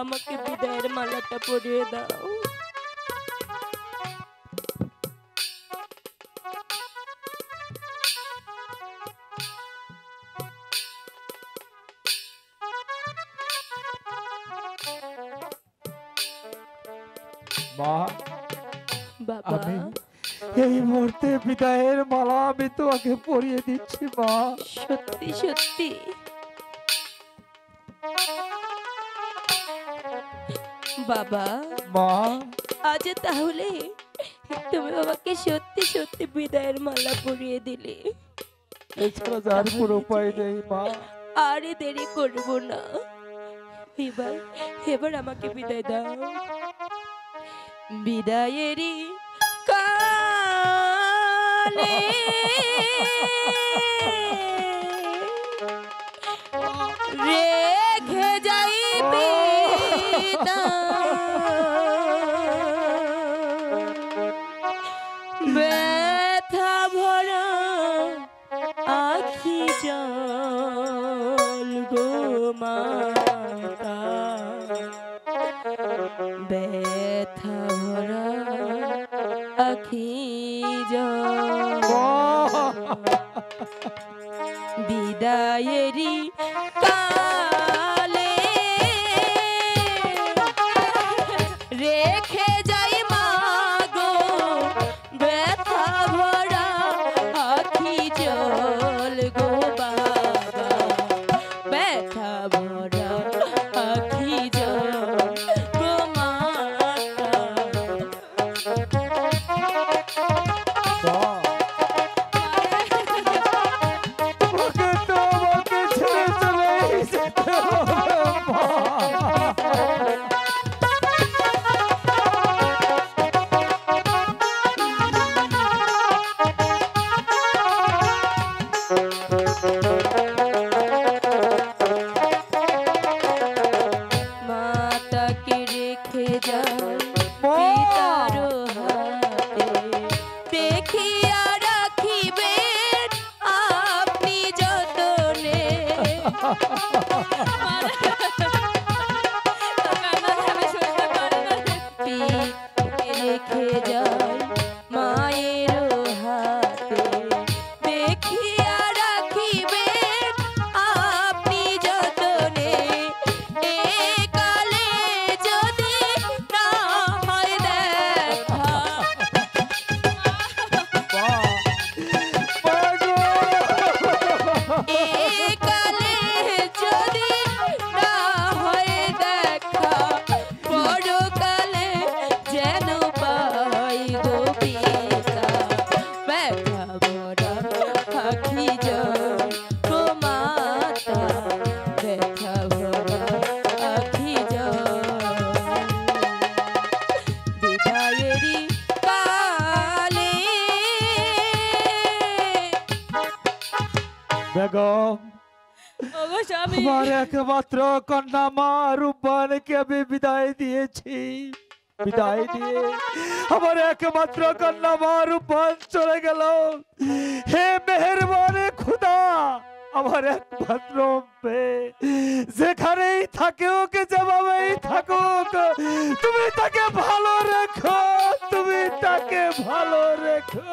আমাকে বিদায়ের মালাটা পরিয়ে দাও। মা, বাবা, আমি এই মুহূর্তে বিদায়ের মালা আমি তোমাকে পরিয়ে দিচ্ছি মা। সত্যি সত্যি? বাবা, মা, আজ তাহলে তুমি বাবাকে সত্যি সত্যি বিদায়ের মালা পরিয়ে দিলে। এছাড়া যার কোনো উপায় নেই মা। আরে দেরি করব না, এবার এবার আমাকে বিদায় দাও। বিদায়েরই কালে রেখে যাই ব্যথা ভরা আখি জল গো মাতা, ব্যথা ভরা আখি জল। বিদায়েরই কালে রেখে যাই মাগো ব্যথা ভরা আখি জল গো বাবা, ব্যথা ভরা আখি জল গো মাতা। মাতাকে রেখে যাই পিতার হাতে, দেখিয়া রাখিবেন আপনি যতনে। রেখে যাই মায়ের হাতে, দেখিয়া রাখিবেন আপনি যতনে। এ কালে যদি না হয় দেখা, এ কালে যদি না হয় দেখা, পরকালে যেন পাই গো পিতা, ব্যথা ভরা আখি জল গো মাতা, ব্যথা ভরা আখি জল। বিদায়েরই কালে বেগম, ওগো স্বামী, আমার একমাত্র কন্যা মা রূপবানকে আমি বিদায় দিয়েছি। বিদায় দিয়ে আমার একমাত্র কন্যা মা রূপবান চলে গেল। হে মেহেরবানে খুদা, আমার একমাত্র মেয়ে যেখানেই থাকে ওকে যেভাবেই থাকুক, তুমি তাকে ভালো রেখো, তুমি তাকে ভালো রেখো।